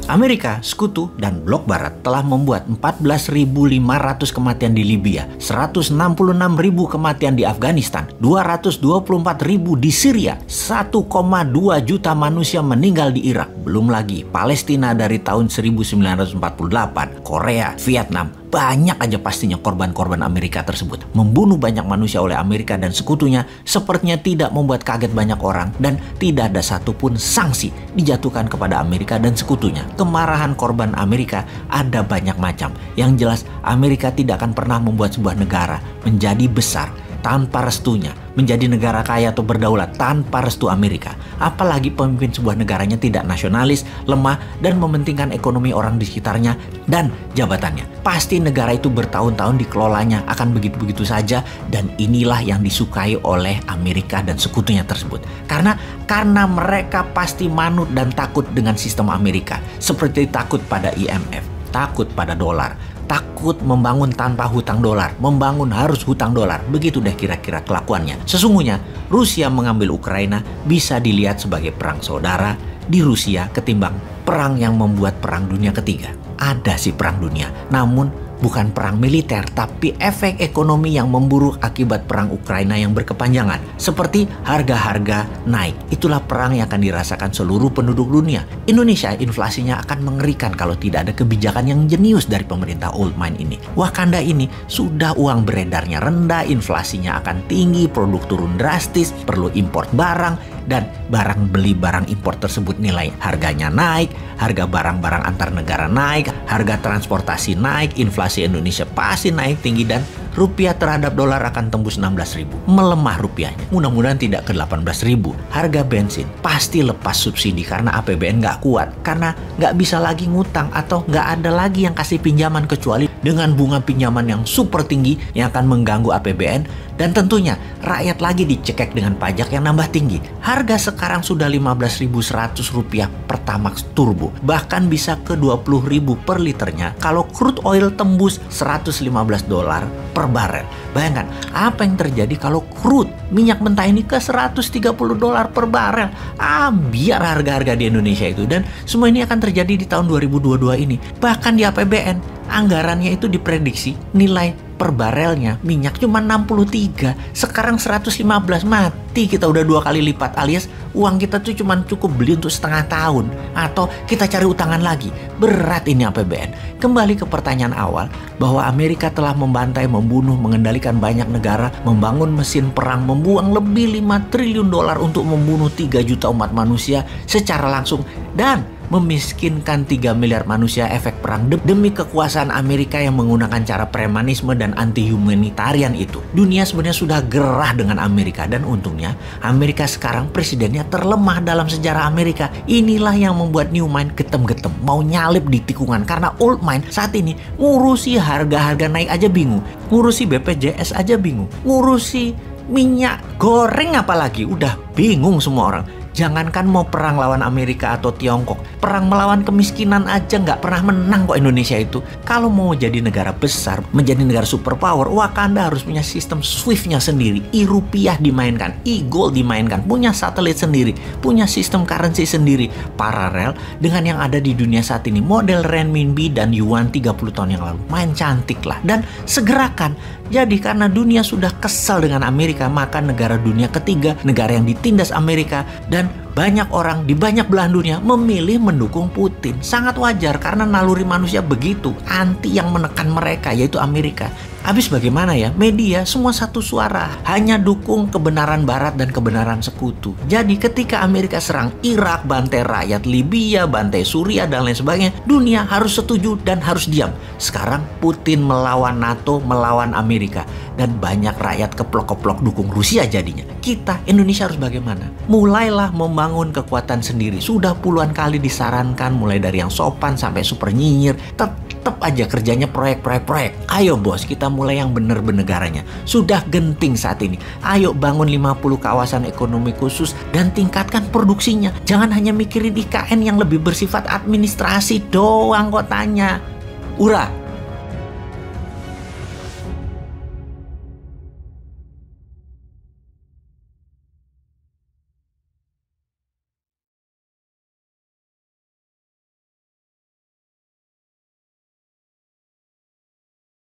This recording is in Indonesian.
Amerika, Sekutu, dan Blok Barat telah membuat 14.500 kematian di Libya, 166.000 kematian di Afghanistan, 224.000 di Syria, 1,2 juta manusia meninggal di Irak. Belum lagi Palestina dari tahun 1948, Korea, Vietnam. Banyak aja pastinya korban-korban Amerika tersebut. Membunuh banyak manusia oleh Amerika dan sekutunya sepertinya tidak membuat kaget banyak orang, dan tidak ada satupun sanksi dijatuhkan kepada Amerika dan sekutunya. Kemarahan korban Amerika ada banyak macam. Yang jelas Amerika tidak akan pernah membuat sebuah negara menjadi besar tanpa restunya, menjadi negara kaya atau berdaulat tanpa restu Amerika. Apalagi pemimpin sebuah negaranya tidak nasionalis, lemah, dan mementingkan ekonomi orang di sekitarnya dan jabatannya. Pasti negara itu bertahun-tahun dikelolanya akan begitu-begitu saja, dan inilah yang disukai oleh Amerika dan sekutunya tersebut. Karena mereka pasti manut dan takut dengan sistem Amerika, seperti takut pada IMF, takut pada dolar, takut membangun tanpa hutang dolar, membangun harus hutang dolar. Begitu deh kira-kira kelakuannya. Sesungguhnya Rusia mengambil Ukraina bisa dilihat sebagai perang saudara di Rusia ketimbang perang yang membuat perang dunia ketiga. Ada sih perang dunia, namun bukan perang militer, tapi efek ekonomi yang memburuk akibat perang Ukraina yang berkepanjangan. Seperti harga-harga naik. Itulah perang yang akan dirasakan seluruh penduduk dunia. Indonesia inflasinya akan mengerikan kalau tidak ada kebijakan yang jenius dari pemerintah old mind ini. Wakanda ini sudah uang beredarnya rendah, inflasinya akan tinggi, produk turun drastis, perlu import barang, dan barang beli barang impor tersebut nilai harganya naik, harga barang-barang antar negara naik, harga transportasi naik, inflasi Indonesia pasti naik tinggi, dan rupiah terhadap dolar akan tembus 16.000. Melemah rupiahnya, mudah-mudahan tidak ke 18.000. Harga bensin pasti lepas subsidi karena APBN nggak kuat, karena nggak bisa lagi ngutang atau nggak ada lagi yang kasih pinjaman kecuali dengan bunga pinjaman yang super tinggi yang akan mengganggu APBN. Dan tentunya rakyat lagi dicekek dengan pajak yang nambah tinggi. Harga sekarang sudah 15.100 rupiah Pertamax Turbo, bahkan bisa ke 20.000 per liternya kalau crude oil tembus 115 dolar per barel. Bayangkan apa yang terjadi kalau crude minyak mentah ini ke 130 dolar per barel. Biar harga-harga di Indonesia itu, dan semua ini akan terjadi di tahun 2022 ini. Bahkan di APBN anggarannya itu diprediksi nilai per barelnya minyak cuma 63, sekarang 115. Mati kita udah 2 kali lipat, alias uang kita tuh cuma cukup beli untuk setengah tahun, atau kita cari utangan lagi. Berat ini APBN. Kembali ke pertanyaan awal bahwa Amerika telah membantai, membunuh, mengendalikan banyak negara, membangun mesin perang, membuang lebih 5 triliun dolar untuk membunuh 3 juta umat manusia secara langsung, dan memiskinkan 3 miliar manusia efek perang demi kekuasaan Amerika yang menggunakan cara premanisme dan anti-humanitarian itu. Dunia sebenarnya sudah gerah dengan Amerika, dan untungnya Amerika sekarang presidennya terlemah dalam sejarah Amerika. Inilah yang membuat new mind getem-getem, mau nyalip di tikungan, karena old mind saat ini ngurusi harga-harga naik aja bingung, ngurusi BPJS aja bingung, ngurusi minyak goreng apalagi udah bingung semua orang. Jangankan mau perang lawan Amerika atau Tiongkok, perang melawan kemiskinan aja nggak pernah menang kok Indonesia itu. Kalau mau jadi negara besar, menjadi negara superpower, Wakanda harus punya sistem SWIFT-nya sendiri, e-rupiah dimainkan, e-gold dimainkan, punya satelit sendiri, punya sistem currency sendiri, paralel dengan yang ada di dunia saat ini, model renminbi dan yuan 30 tahun yang lalu. Main cantik lah, dan segerakan. Jadi karena dunia sudah kesal dengan Amerika, maka negara dunia ketiga, negara yang ditindas Amerika, dan banyak orang di banyak belahan dunia memilih mendukung Putin. Sangat wajar karena naluri manusia begitu, anti yang menekan mereka, yaitu Amerika. Habis bagaimana ya? Media semua satu suara, hanya dukung kebenaran Barat dan kebenaran sekutu. Jadi ketika Amerika serang Irak, bantai rakyat Libya, bantai Suriah dan lain sebagainya, dunia harus setuju dan harus diam. Sekarang Putin melawan NATO, melawan Amerika, dan banyak rakyat keplok-keplok dukung Rusia jadinya. Kita Indonesia harus bagaimana? Mulailah membangun kekuatan sendiri. Sudah puluhan kali disarankan, mulai dari yang sopan sampai super nyinyir, tetap aja kerjanya proyek. Ayo bos, kita mulai yang bener bernegaranya. Sudah genting saat ini. Ayo bangun 50 kawasan ekonomi khusus dan tingkatkan produksinya. Jangan hanya mikirin IKN yang lebih bersifat administrasi doang kotanya. Ura.